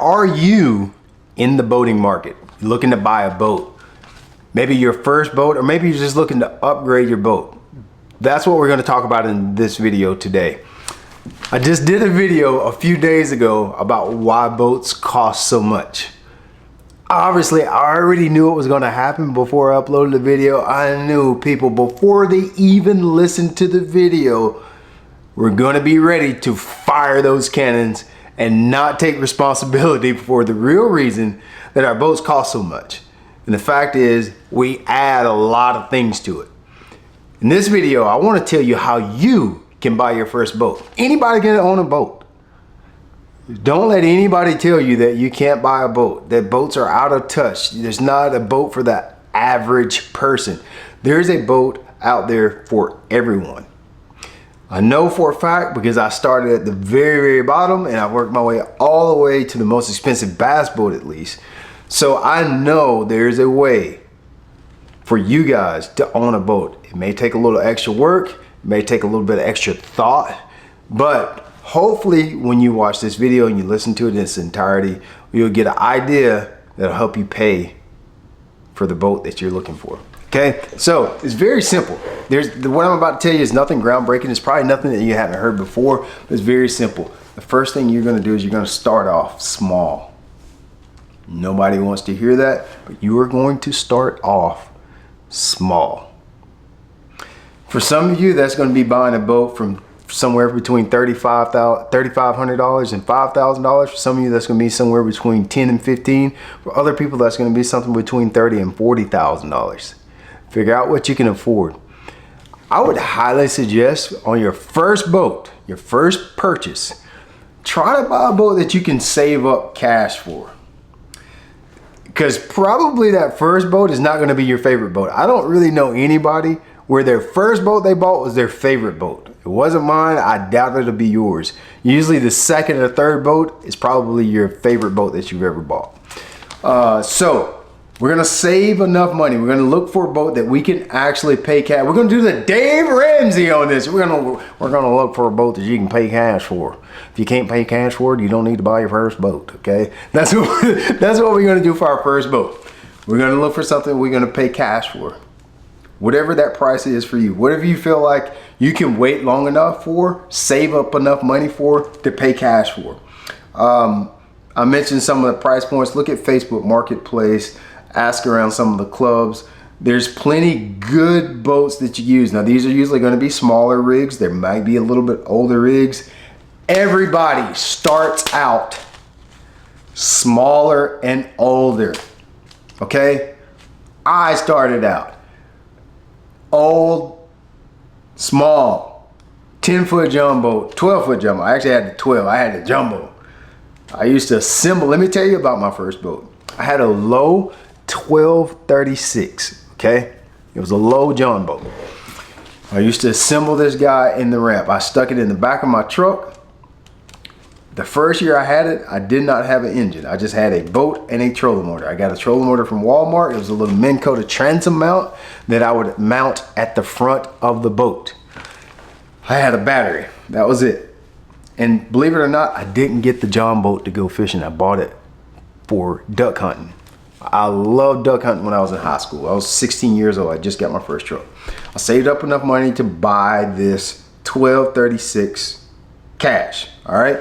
are you in the boating market? You're looking to buy a boat. Maybe your first boat, or maybe you're just looking to upgrade your boat. That's what we're going to talk about in this video today. I just did a video a few days ago about why boats cost so much. Obviously, I already knew it was going to happen before I uploaded the video. I knew people, before they even listened to the video, were going to be ready to fire those cannons and not take responsibility for the real reason that our boats cost so much. And the fact is, we add a lot of things to it. In this video, I want to tell you how you can buy your first boat. Anybody can own a boat. Don't let anybody tell you that you can't buy a boat, that boats are out of touch. There's not a boat for the average person. There's a boat out there for everyone. I know for a fact because I started at the very, very bottom and I worked my way all the way to the most expensive bass boat at least. So I know there's a way for you guys to own a boat. It may take a little extra work, it may take a little bit of extra thought, but hopefully when you watch this video and you listen to it in its entirety, you'll get an idea that'll help you pay for the boat that you're looking for. Okay, so it's very simple. What I'm about to tell you is nothing groundbreaking. It's probably nothing that you haven't heard before, but it's very simple. The first thing you're gonna do is you're gonna start off small. Nobody wants to hear that, but you are going to start off small. For some of you, that's gonna be buying a boat from somewhere between $3,500 and $5,000. For some of you, that's going to be somewhere between $10,000 and $15,000. For other people, that's going to be something between $30,000 and $40,000. Figure out what you can afford. I would highly suggest on your first boat, your first purchase, try to buy a boat that you can save up cash for. Because probably that first boat is not going to be your favorite boat. I don't really know anybody where their first boat they bought was their favorite boat. It wasn't mine. I doubt it'll be yours. Usually the second or third boat is probably your favorite boat that you've ever bought. So we're gonna save enough money. We're gonna look for a boat that we can actually pay cash. We're gonna do the Dave Ramsey on this. We're gonna look for a boat that you can pay cash for. If you can't pay cash for it, you don't need to buy your first boat. Okay, that's what we're gonna do for our first boat. We're gonna look for something we're gonna pay cash for. Whatever that price is for you, whatever you feel like you can wait long enough for, save up enough money for, to pay cash for. I mentioned some of the price points. Look at Facebook Marketplace, ask around some of the clubs. There's plenty good boats that you use. Now these are usually gonna be smaller rigs. There might be a little bit older rigs. Everybody starts out smaller and older, okay? I started out old, small, 10-foot jumbo, 12-foot jumbo. I actually had the 12. I had the jumbo. I used to assemble. Let me tell you about my first boat. I had a low 1236. Okay, it was a low John boat. I used to assemble this guy in the ramp. I stuck it in the back of my truck. The first year I had it, I did not have an engine. I just had a boat and a trolling motor. I got a trolling motor from Walmart. It was a little Minn Kota transom mount that I would mount at the front of the boat. I had a battery. That was it. And believe it or not, I didn't get the John boat to go fishing. I bought it for duck hunting. I loved duck hunting when I was in high school. I was 16 years old. I just got my first truck. I saved up enough money to buy this 1236 cash. All right.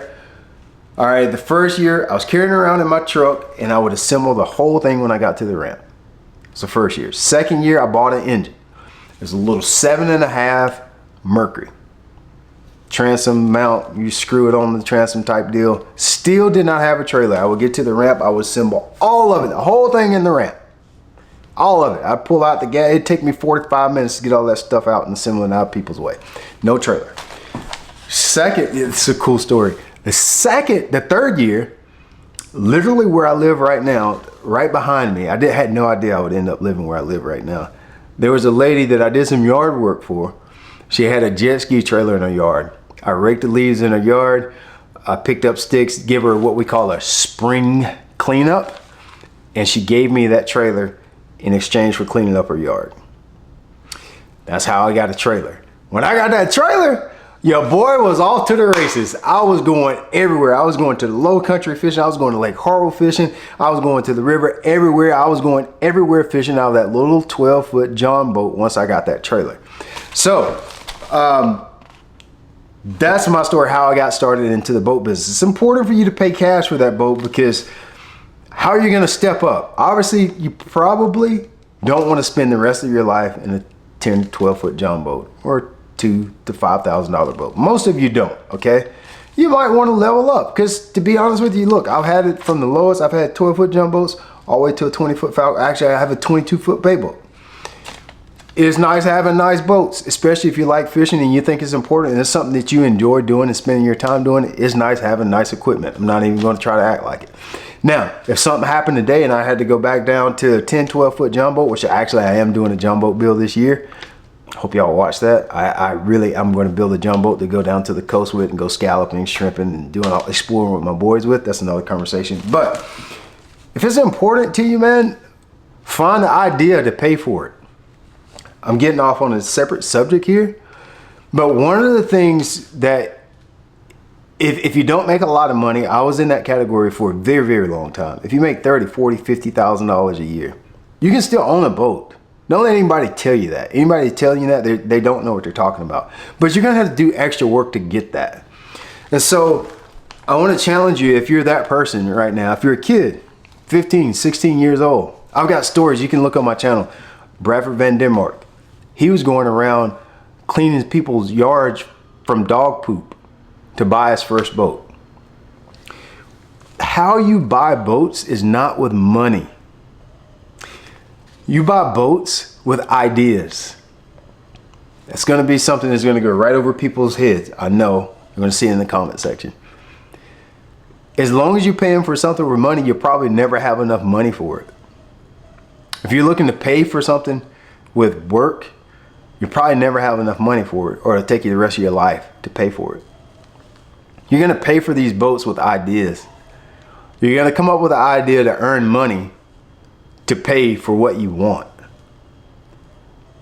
All right, the first year I was carrying it around in my truck and I would assemble the whole thing when I got to the ramp. It's the first year. Second year I bought an engine. It was a little 7.5 Mercury. Transom mount, you screw it on the transom type deal. Still did not have a trailer. I would get to the ramp, I would assemble all of it, the whole thing in the ramp. All of it. I'd pull out the gas. It'd take me 45 minutes to get all that stuff out and assemble it out people's way. No trailer. Second, it's a cool story. The third year, literally where I live right now, right behind me, had no idea I would end up living where I live right now. There was a lady that I did some yard work for. She had a jet ski trailer in her yard. I raked the leaves in her yard. I picked up sticks, give her what we call a spring cleanup, and she gave me that trailer in exchange for cleaning up her yard. That's how I got a trailer. When I got that trailer, Your boy was off to the races. I was going everywhere. I was going to the low country fishing. I was going to Lake Harwell fishing. I was going to the river everywhere. I was going everywhere fishing out of that little 12-foot John boat once I got that trailer. So, that's my story, how I got started into the boat business. It's important for you to pay cash for that boat because how are you going to step up? Obviously, you probably don't want to spend the rest of your life in a 10, 12-foot John boat or $2,000 to $5,000 boat. Most of you don't, okay? You might want to level up because to be honest with you, look, I've had it from the lowest. I've had 12-foot John boats all the way to a 20-foot Falcon. Actually, I have a 22-foot bay boat. It's nice having nice boats, especially if you like fishing and you think it's important and it's something that you enjoy doing and spending your time doing. It's nice having nice equipment. I'm not even going to try to act like it. Now, if something happened today and I had to go back down to a 10, 12-foot John boat, which actually I am doing a John boat build this year. Hope y'all watch that. I'm going to build a John boat to go down to the coast with and go scalloping, shrimping, and doing all exploring with my boys with. That's another conversation. But if it's important to you, man, find the idea to pay for it. I'm getting off on a separate subject here, but one of the things that if you don't make a lot of money, I was in that category for a very, very long time. If you make $30,000, $40,000, $50,000 a year, you can still own a boat. Don't let anybody tell you that. Anybody telling you that, they don't know what they're talking about. But you're gonna have to do extra work to get that. And so I wanna challenge you, if you're that person right now, if you're a kid, 15, 16 years old, I've got stories, you can look on my channel, Bradford Van Denmark. He was going around cleaning people's yards from dog poop to buy his first boat. How you buy boats is not with money. You buy boats with ideas. It's going to be something that's going to go right over people's heads. I know. You're going to see it in the comment section. As long as you're paying for something with money, you'll probably never have enough money for it. If you're looking to pay for something with work, you'll probably never have enough money for it, or it'll take you the rest of your life to pay for it. You're going to pay for these boats with ideas. You're going to come up with an idea to earn money to pay for what you want.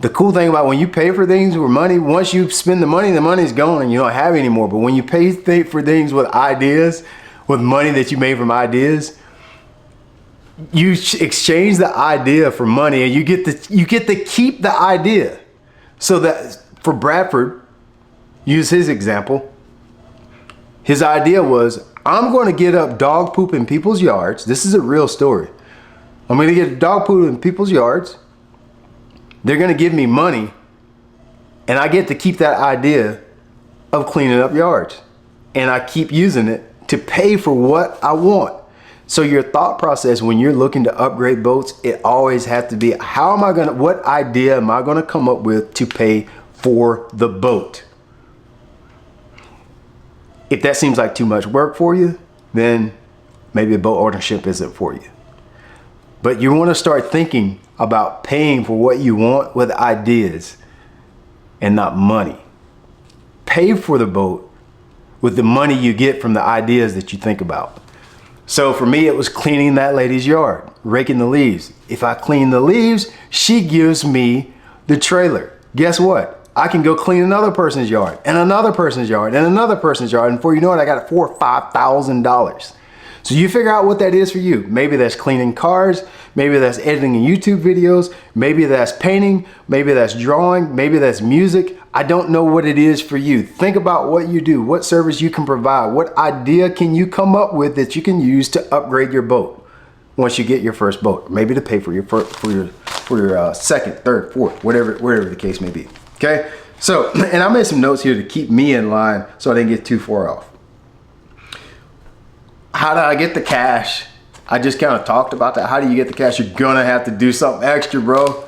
The cool thing about when you pay for things with money, once you spend the money's gone and you don't have any more. But when you pay for things with ideas, with money that you made from ideas, you exchange the idea for money and you get to keep the idea. So that for Bradford, use his example. His idea was, I'm going to get up dog poop in people's yards. This is a real story. I'm going to get dog poop in people's yards. They're going to give me money. And I get to keep that idea of cleaning up yards. And I keep using it to pay for what I want. So your thought process when you're looking to upgrade boats, it always has to be, what idea am I going to come up with to pay for the boat? If that seems like too much work for you, then maybe a boat ownership isn't for you. But you want to start thinking about paying for what you want with ideas and not money. Pay for the boat with the money you get from the ideas that you think about. So for me, it was cleaning that lady's yard, raking the leaves. If I clean the leaves, she gives me the trailer. Guess what? I can go clean another person's yard and another person's yard and another person's yard. And before you know it, I got $4,000 or $5,000. So you figure out what that is for you. Maybe that's cleaning cars. Maybe that's editing YouTube videos. Maybe that's painting. Maybe that's drawing. Maybe that's music. I don't know what it is for you. Think about what you do, what service you can provide, what idea can you come up with that you can use to upgrade your boat once you get your first boat, maybe to pay for your second, third, fourth, whatever the case may be. Okay, so and I made some notes here to keep me in line so I didn't get too far off. How did I get the cash? I just kind of talked about that. How do you get the cash? You're gonna have to do something extra, bro.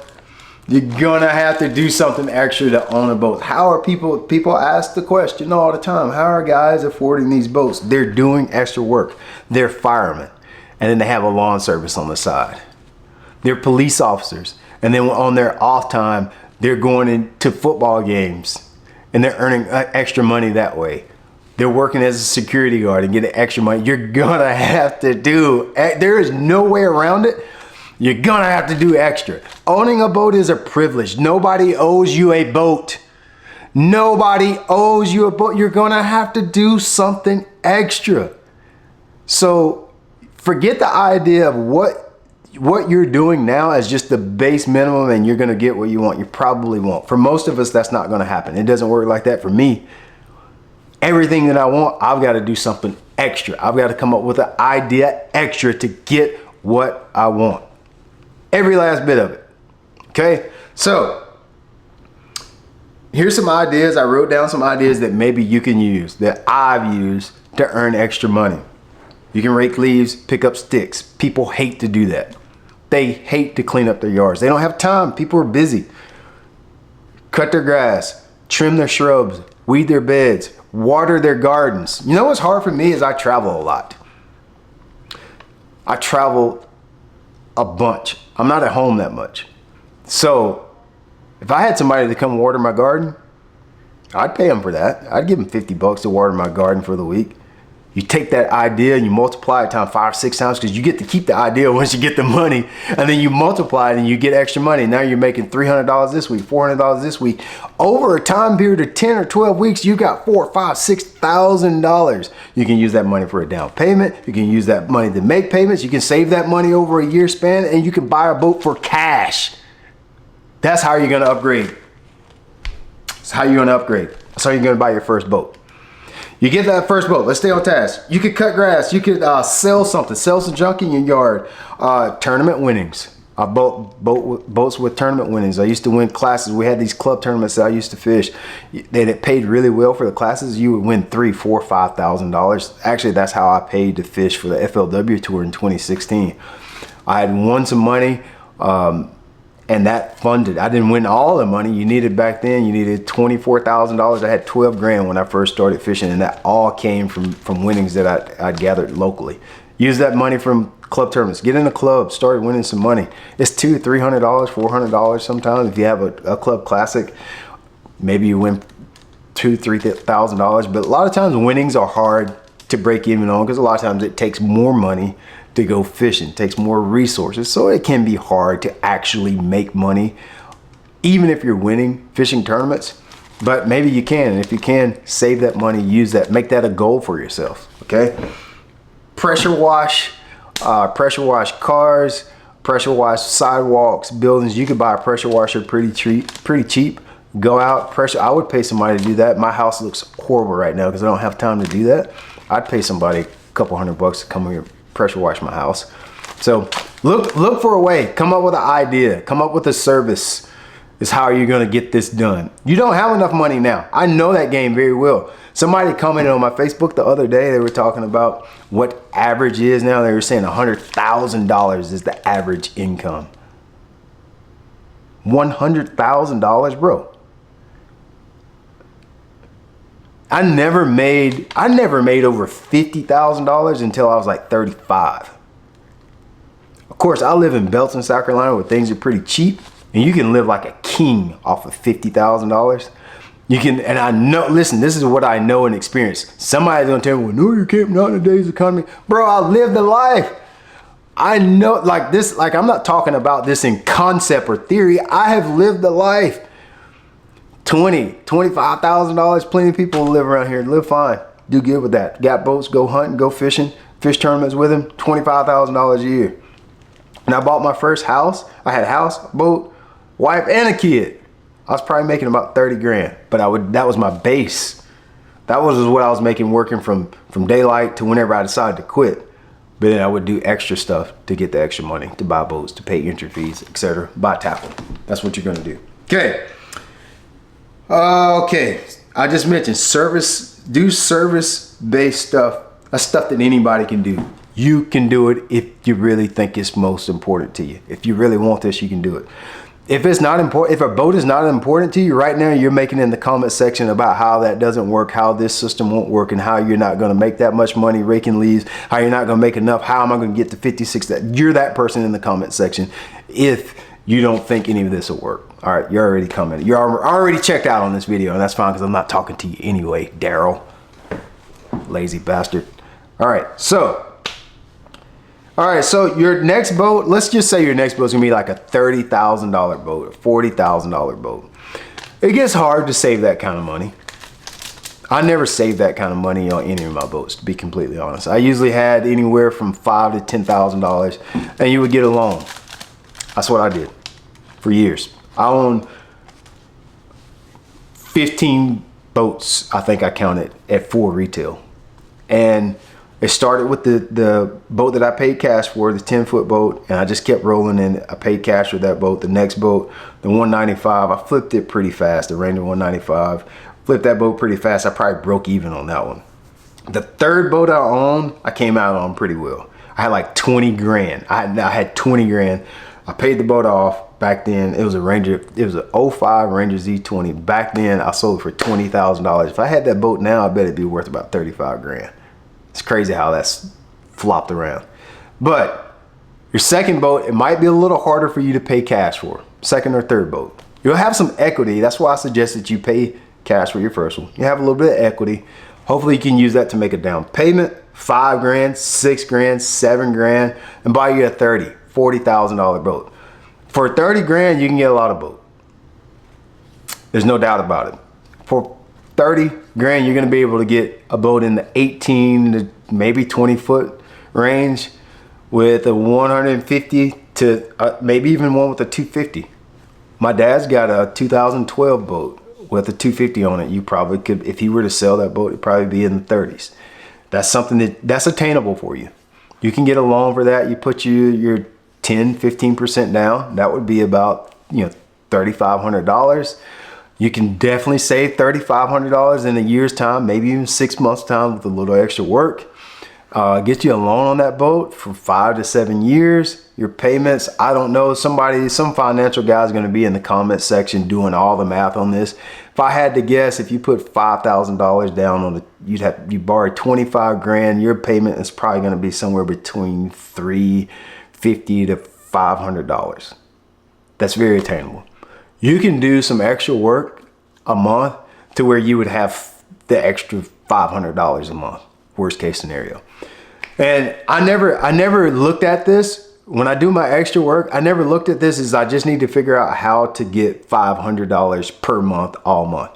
You're gonna have to do something extra to own a boat. How are people ask the question all the time, how are guys affording these boats? They're doing extra work. They're firemen, and then they have a lawn service on the side. They're police officers, and then on their off time, they're going into football games, and they're earning extra money that way. They're working as a security guard and getting extra money. You're gonna have to do, there is no way around it. You're gonna have to do extra. Owning a boat is a privilege. Nobody owes you a boat. Nobody owes you a boat. You're gonna have to do something extra. So forget the idea of what you're doing now as just the base minimum and you're gonna get what you want. You probably won't. For most of us, that's not gonna happen. It doesn't work like that for me. Everything that I want, I've got to do something extra. I've got to come up with an idea extra to get what I want. Every last bit of it. Okay? So, here's some ideas. I wrote down some ideas that maybe you can use, that I've used to earn extra money. You can rake leaves, pick up sticks. People hate to do that. They hate to clean up their yards. They don't have time. People are busy. Cut their grass, trim their shrubs, weed their beds, water their gardens. You know what's hard for me is I travel a lot. I travel a bunch. I'm not at home that much. So if I had somebody to come water my garden, I'd pay them for that. I'd give them $50 to water my garden for the week. You take that idea and you multiply it times 5 or 6 times, because you get to keep the idea once you get the money, and then you multiply it and you get extra money. Now you're making $300 this week, $400 this week. Over a time period of 10 or 12 weeks, you got $4,000, $5,000, $6,000. You can use that money for a down payment. You can use that money to make payments. You can save that money over a year span, and you can buy a boat for cash. That's how you're gonna upgrade. That's how you're gonna upgrade. That's how you're gonna buy your first boat. You get that first boat. Let's stay on task. You could cut grass. You could sell something. Sell some junk in your yard. Tournament winnings. Boats with tournament winnings. I used to win classes. We had these club tournaments that I used to fish. It paid really well for the classes. You would win $3,000, $4,000, $5,000. Actually, that's how I paid to fish for the FLW tour in 2016. I had won some money. And that funded. I didn't win all the money you needed back then. You needed $24,000. I had 12 grand when I first started fishing, and that all came from winnings that I'd gathered locally. Use that money from club tournaments. Get in a club, start winning some money. It's $200, $300, $400 sometimes. If you have a club classic, maybe you win $2,000, $3,000. But a lot of times winnings are hard to break even on, because a lot of times it takes more money to go fishing. It takes more resources, so it can be hard to actually make money even if you're winning fishing tournaments. But maybe you can, and if you can, save that money, use that, make that a goal for yourself. Okay? Pressure wash cars, pressure wash sidewalks, buildings. You could buy a pressure washer pretty cheap. Go out, pressure. I would pay somebody to do that. My house looks horrible right now because I don't have time to do that. I'd pay somebody a couple $100 to come here pressure wash my house. So look for a way. Come up with an idea. Come up with a service. Is how you're gonna get this done. You don't have enough money now. I know that game very well. Somebody commented on my Facebook the other day. They were talking about what average is now. They were saying $100,000 is the average income. $100,000, bro. I never made over $50,000 until I was like 35. Of course, I live in Belton, South Carolina, where things are pretty cheap, and you can live like a king off of $50,000. You can, and I know, listen, this is what I know and experience. Somebody's gonna tell me, well, no, you can't, not in today's economy. Bro, I lived the life. I know, like this, like I'm not talking about this in concept or theory. I have lived the life. $25,000, plenty of people live around here, live fine, do good with that. Got boats, go hunting, go fishing, fish tournaments with them, $25,000 a year. And I bought my first house. I had a house, boat, wife, and a kid. I was probably making about 30 grand, but that was my base. That was what I was making working from daylight to whenever I decided to quit. But then I would do extra stuff to get the extra money, to buy boats, to pay entry fees, etc. Buy tackle. That's what you're gonna do. Okay. Okay, I just mentioned do service-based stuff. That's stuff that anybody can do. You can do it if you really think it's most important to you. If you really want this, you can do it. If it's not important, if a boat is not important to you right now, you're making in the comment section about how that doesn't work, how this system won't work, and how you're not going to make that much money raking leaves, how you're not going to make enough, how am I going to get to 56? You're that person in the comment section if you don't think any of this will work. All right, you're already commenting. You're already checked out on this video, and that's fine because I'm not talking to you anyway, Daryl. Lazy bastard. All right, so your next boat, let's just say your next boat is gonna be like a $30,000 boat, a $40,000 boat. It gets hard to save that kind of money. I never saved that kind of money on any of my boats, to be completely honest. I usually had anywhere from $5,000 to $10,000, and you would get a loan. That's what I did for years. I owned 15 boats, I think I counted, at full retail. And it started with the boat that I paid cash for, the 10-foot boat, and I just kept rolling in. I paid cash for that boat. The next boat, the 195, I flipped it pretty fast, the Ranger 195. Flipped that boat pretty fast. I probably broke even on that one. The third boat I owned, I came out on pretty well. I had like 20 grand. I had 20 grand. I paid the boat off back then. It was a Ranger, it was a 05 Ranger Z20. Back then I sold it for $20,000. If I had that boat now, I bet it'd be worth about 35 grand. It's crazy how that's flopped around. But your second boat, it might be a little harder for you to pay cash for. Second or third boat. You'll have some equity. That's why I suggest that you pay cash for your first one. You have a little bit of equity. Hopefully you can use that to make a down payment, 5 grand, 6 grand, 7 grand, and buy you a $30,000, $40,000 boat. For 30 grand, you can get a lot of boat. There's no doubt about it. For 30 grand, you're gonna be able to get a boat in the 18 to maybe 20 foot range with a 150 to maybe even one with a 250. My dad's got a 2012 boat with a 250 on it. You probably could, if he were to sell that boat, it'd probably be in the 30s. That's something that's attainable for you. You can get a loan for that. You put your 10, 15% down. That would be about, $3,500. You can definitely save $3,500 in a year's time, maybe even 6 months time with a little extra work. Get you a loan on that boat for 5 to 7 years. Your payments, I don't know, some financial guy is going to be in the comment section doing all the math on this. If I had to guess, if you put $5,000 down on it, you borrowed 25 grand, your payment is probably going to be somewhere between $350 to $500. That's very attainable. You can do some extra work a month to where you would have the extra $500 a month, worst case scenario. And I never looked at this. When I do my extra work, I never looked at this as I just need to figure out how to get $500 per month all month.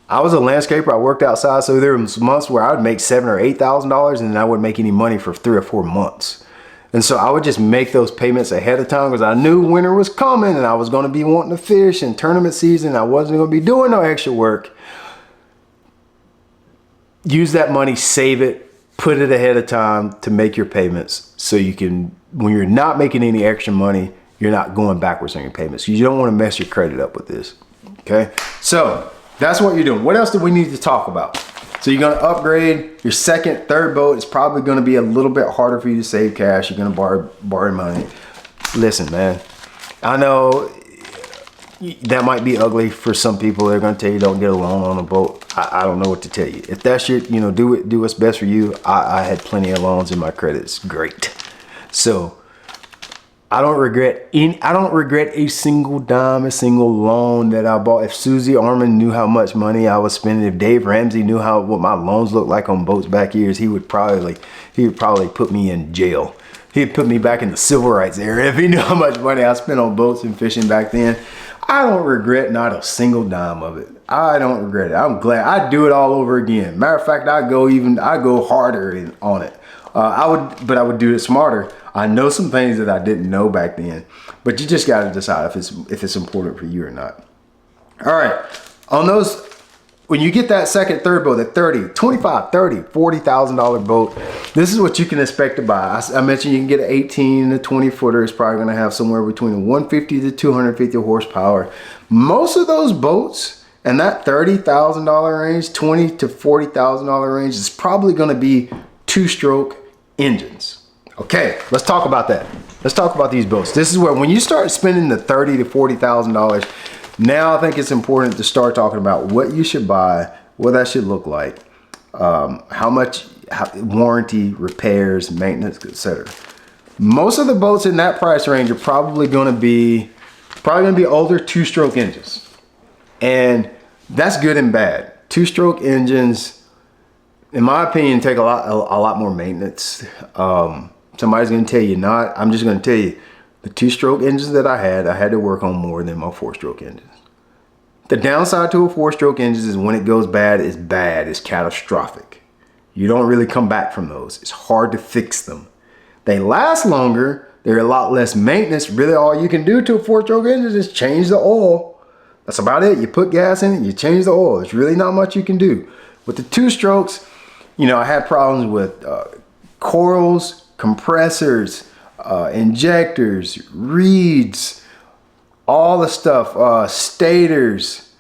I was a landscaper. I worked outside, so there was months where I would make $7,000 or $8,000 and I wouldn't make any money for 3 or 4 months. And so I would just make those payments ahead of time because I knew winter was coming and I was going to be wanting to fish and tournament season. I wasn't going to be doing no extra work. Use that money, save it, put it ahead of time to make your payments so you can, when you're not making any extra money, you're not going backwards on your payments. You don't want to mess your credit up with this. Okay, so that's what you're doing. What else do we need to talk about? So you're going to upgrade your second, third boat. It's probably going to be a little bit harder for you to save cash. You're going to borrow money. Listen, man, I know that might be ugly for some people. They're going to tell you don't get a loan on a boat. I don't know what to tell you. If that's your, do what's best for you. I had plenty of loans and my credit's great. So I don't regret a single dime, a single loan that I bought. If Susie Armand knew how much money I was spending, if Dave Ramsey knew what my loans looked like on boats back years, he would probably put me in jail. He'd put me back in the civil rights era if he knew how much money I spent on boats and fishing back then. I don't regret not a single dime of it. I don't regret it. I'm glad. I'd do it all over again. Matter of fact, I go harder on it. But I would do it smarter. I know some things that I didn't know back then, but you just got to decide if it's important for you or not. All right, on those, when you get that second, third boat, that $30,000, $25,000, $30,000, $40,000 boat, this is what you can expect to buy. I mentioned you can get an 18 to 20 footer. It's probably going to have somewhere between a 150 to 250 horsepower. Most of those boats in that $30,000 range, $20,000 to $40,000 range is probably going to be 2-stroke engines. Okay, let's talk about that. Let's talk about these boats. This is where, when you start spending the $30,000 to $40,000, now I think it's important to start talking about what you should buy, what that should look like, how much warranty, repairs, maintenance, etc. Most of the boats in that price range are probably going to be older 2-stroke engines, and that's good and bad. 2-stroke engines, in my opinion, take a lot more maintenance. Somebody's going to tell you not. I'm just going to tell you, the 2-stroke engines that I had to work on more than my 4-stroke engines. The downside to a 4-stroke engine is when it goes bad, it's catastrophic. You don't really come back from those. It's hard to fix them. They last longer. They're a lot less maintenance. Really, all you can do to a 4-stroke engine is change the oil. That's about it. You put gas in it, you change the oil. There's really not much you can do. With the 2-strokes, you know, I had problems with coils, compressors, injectors, reeds, all the stuff, stators,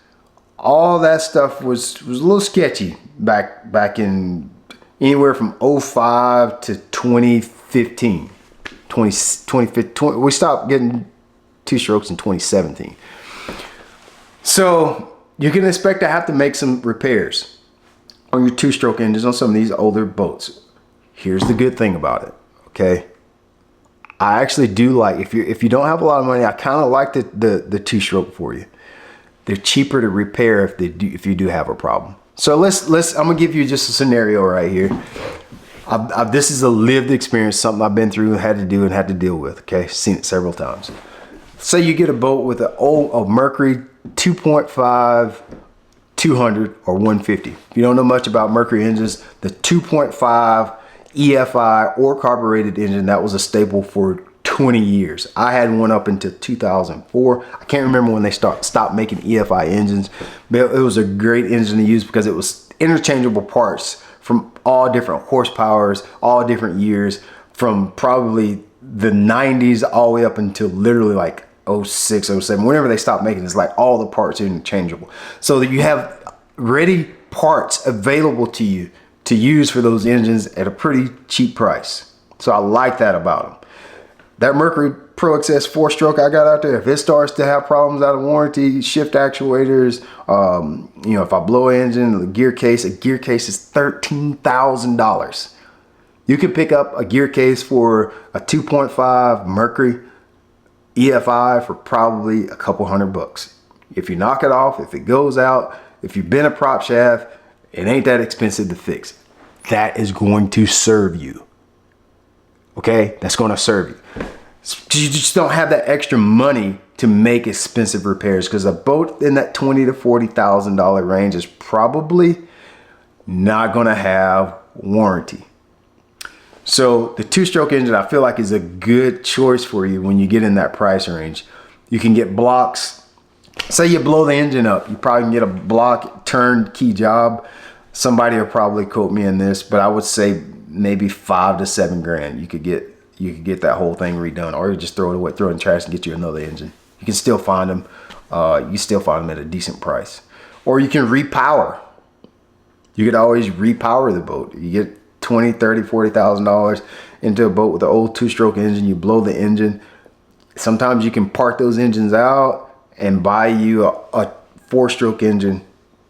all that stuff was a little sketchy back in anywhere from 05 to 2015. 2015, we stopped getting 2-strokes in 2017. So you can expect to have to make some repairs on your 2-stroke engines on some of these older boats. Here's the good thing about it, okay? I actually do like, if you don't have a lot of money, I kind of like the 2-stroke for you. They're cheaper to repair if you do have a problem. So I'm gonna give you just a scenario right here. This is a lived experience, something I've been through, had to do and had to deal with. Okay, seen it several times. Say you get a boat with a Mercury 2.5, 200 or 150. If you don't know much about Mercury engines, the 2.5 EFI or carbureted engine, that was a staple for 20 years. I had one up until 2004. I can't remember when they stopped making EFI engines, but it was a great engine to use because it was interchangeable parts from all different horsepowers, all different years, from probably the 90s all the way up until literally like 06, 07. Whenever they stopped making it, it's like all the parts are interchangeable. So that you have ready parts available to you to use for those engines at a pretty cheap price. So I like that about them. That Mercury Pro XS 4-stroke I got out there, if it starts to have problems out of warranty, shift actuators, you know, if I blow an engine, a gear case is $13,000. You can pick up a gear case for a 2.5 Mercury EFI for probably a couple $100. If you knock it off, if it goes out, if you've been a prop shaft, it ain't that expensive to fix. That is going to serve you. Okay, that's going to serve you. You just don't have that extra money to make expensive repairs, because a boat in that $20,000 to $40,000 range is probably not going to have warranty. So the 2-stroke engine, I feel like, is a good choice for you when you get in that price range. You can get blocks. Say you blow the engine up, you probably can get a block turnkey job. Somebody will probably quote me in this, but I would say maybe $5 to $7 grand. You could get that whole thing redone, or you just throw it away, throw it in the trash and get you another engine. You can still find them. You still find them at a decent price. Or you can repower. You could always repower the boat. You get $20,000, $30,000, $40,000 into a boat with an old 2-stroke engine. You blow the engine. Sometimes you can park those engines out and buy you a 4-stroke engine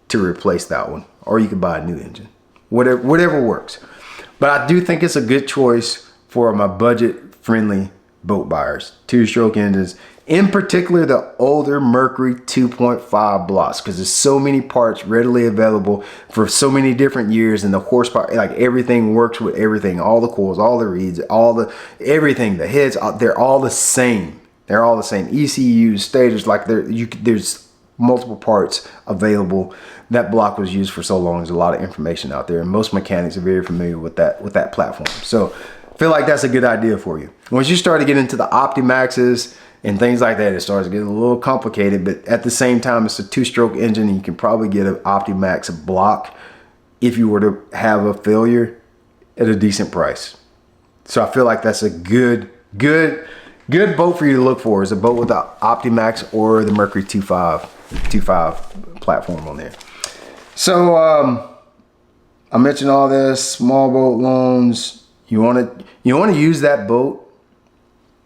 to replace that one, or you could buy a new engine. Whatever works. But I do think it's a good choice for my budget-friendly boat buyers. 2-stroke engines, in particular the older Mercury 2.5 blocks, because there's so many parts readily available for so many different years, and the horsepower, like everything works with everything. All the coils, all the reeds, everything, the heads, they're all the same. They're all the same. ECUs, stators, like there's multiple parts available. That block was used for so long. There's a lot of information out there, and most mechanics are very familiar with that platform. So I feel like that's a good idea for you. Once you start to get into the Optimaxes and things like that, it starts getting a little complicated, but at the same time, it's a 2-stroke engine, and you can probably get an Optimax block if you were to have a failure at a decent price. So I feel like that's a good boat for you to look for, is a boat with the Optimax or the Mercury 2.5 platform on there. So I mentioned all this, small boat loans. You want to use that boat,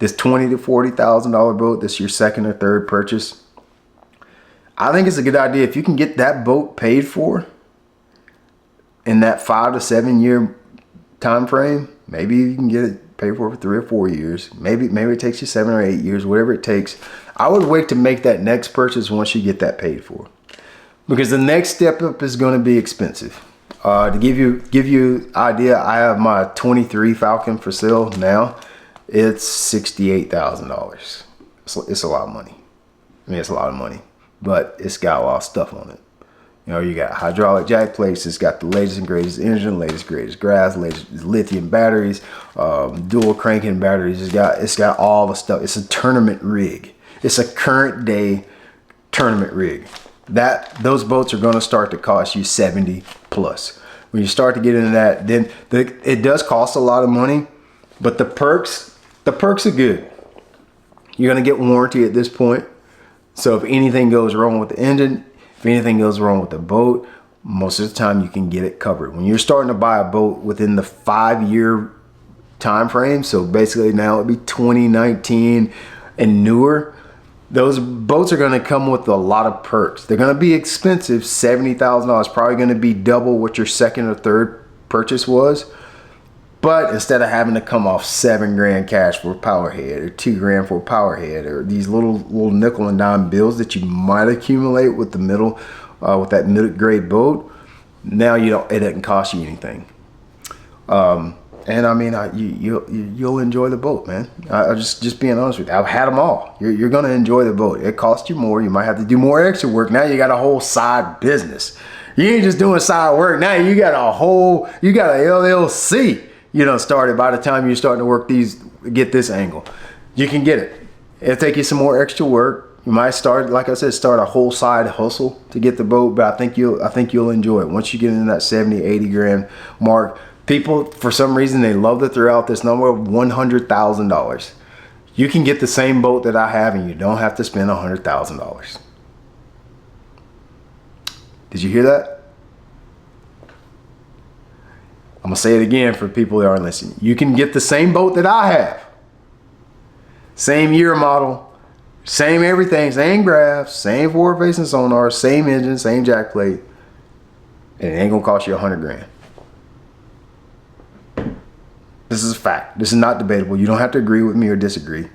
this $20,000 to $40,000 boat. This is your second or third purchase. I think it's a good idea if you can get that boat paid for in that 5 to 7 year time frame. Maybe you can get it paid for 3 or 4 years. Maybe it takes you 7 or 8 years, whatever it takes. I would wait to make that next purchase once you get that paid for, because the next step up is going to be expensive. To give you idea, I have my 23 Falcon for sale now. It's $68,000. It's a lot of money. I mean, it's a lot of money. but it's got a lot of stuff on it. You know, you got hydraulic jack plates. It's got the latest and greatest engine, latest greatest grass, latest lithium batteries, dual cranking batteries. It's got all the stuff. It's a tournament rig. It's a current day tournament rig. Those boats are going to start to cost you 70 plus. When you start to get into that, then it does cost a lot of money, but the perks are good. You're going to get warranty at this point. So if anything goes wrong with the engine, if anything goes wrong with the boat, most of the time you can get it covered. When you're starting to buy a boat within the 5-year time frame, so basically now it'd be 2019 and newer, those boats are going to come with a lot of perks. They're going to be expensive, $70,000, probably going to be double what your second or third purchase was. But instead of having to come off $7,000 cash for a power head, or $2,000 for a power head, or these little nickel and dime bills that you might accumulate with the with that middle grade boat, now it doesn't cost you anything. And I mean, you'll enjoy the boat, man. I just being honest with you, I've had them all. You're gonna enjoy the boat. It costs you more. You might have to do more extra work. Now you got a whole side business. You ain't just doing side work. Now you got a LLC. Started by the time you're starting to get this angle. You can get it. It'll take you some more extra work. You might start a whole side hustle to get the boat, but I think you'll enjoy it. Once you get into that 70, 80 grand mark, people, for some reason, they love to throw out this number of $100,000. You can get the same boat that I have and you don't have to spend $100,000. Did you hear that? I'm gonna say it again for people that aren't listening. You can get the same boat that I have. Same year model, same everything, same graphs, same forward facing sonar, same engine, same jack plate, and it ain't gonna cost you $100,000. This is a fact. This is not debatable. You don't have to agree with me or disagree.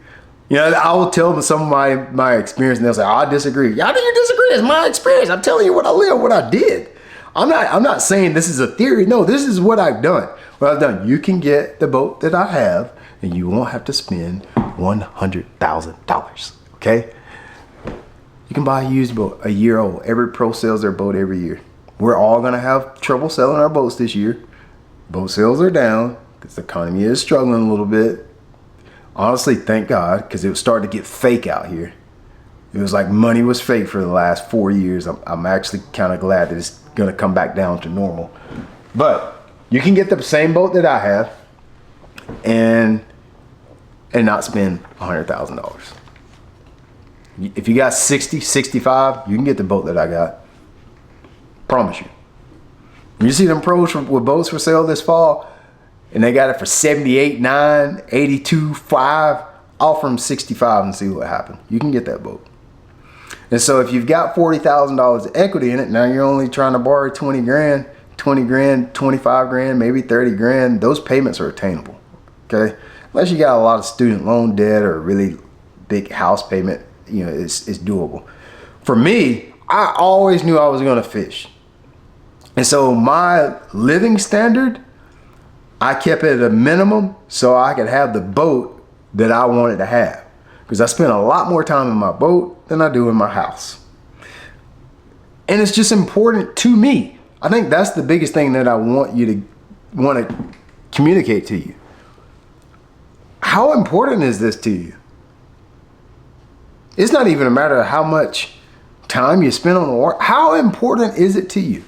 I will tell them some of my experience and they'll say, I disagree. How do you disagree? It's my experience. I'm telling you what I lived, what I did. I'm not saying this is a theory. No, this is what I've done. What I've done. You can get the boat that I have and you won't have to spend $100,000. Okay? You can buy a used boat, a year old. Every pro sells their boat every year. We're all gonna have trouble selling our boats this year. Boat sales are down because the economy is struggling a little bit. Honestly, thank God, because it was starting to get fake out here. It was like money was fake for the last 4 years. I'm actually kind of glad that it's gonna come back down to normal. But you can get the same boat that I have and not spend $100,000. If you got 60, 65, you can get the boat that I got. Promise you. You see them pros with boats for sale this fall, and they got it for 78.9, 82.5. Offer them 65 and see what happens. You can get that boat. And so if you've got $40,000 of equity in it, now you're only trying to borrow 20 grand, 25 grand, maybe 30 grand. Those payments are attainable. Okay, unless you got a lot of student loan debt or a really big house payment, it's doable. For me, I always knew I was gonna fish. And so my living standard, I kept it at a minimum so I could have the boat that I wanted to have. Because I spend a lot more time in my boat than I do in my house. And it's just important to me. I think that's the biggest thing that I want to communicate to you. How important is this to you? It's not even a matter of how much time you spend on the water. How important is it to you?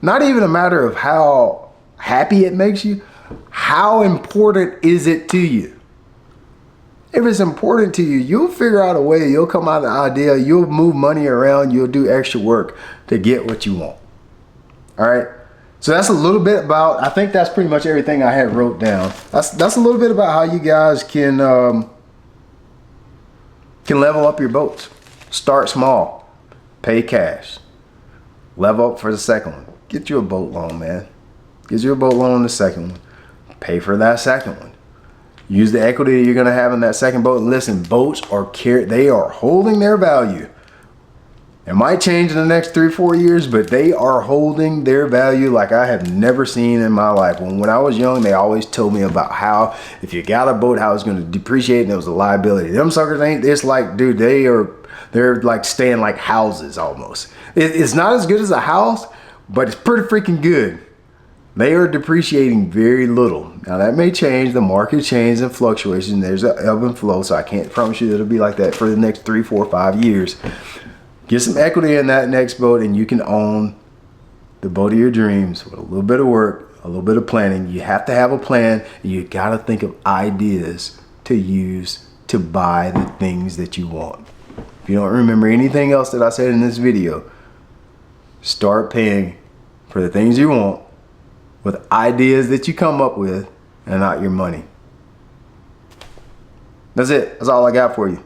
Not even a matter of how happy it makes you. How important is it to you? If it's important to you, you'll figure out a way. You'll come out with an idea. You'll move money around. You'll do extra work to get what you want. All right. So that's a little bit about, I think that's pretty much everything I had wrote down. That's a little bit about how you guys can level up your boats. Start small, pay cash, level up for the second one. Get you a boat loan, man. Get you a boat loan on the second one. Pay for that second one. Use the equity you're gonna have in that second boat. Listen, boats they are holding their value. It might change in the next 3-4 years, but they are holding their value like I have never seen in my life. When I was young, they always told me about how if you got a boat, how it's going to depreciate and it was a liability. Them suckers ain't, it's like, dude, they're like staying like houses almost. It's not as good as a house, but it's pretty freaking good. They are depreciating very little. Now that may change, the market changes and fluctuations. There's an ebb and flow, so I can't promise you it'll be like that for the next 3, 4, 5 years. Get some equity in that next boat and you can own the boat of your dreams with a little bit of work, a little bit of planning. You have to have a plan. You gotta think of ideas to use to buy the things that you want. If you don't remember anything else that I said in this video, start paying for the things you want with ideas that you come up with and not your money. That's it. That's all I got for you.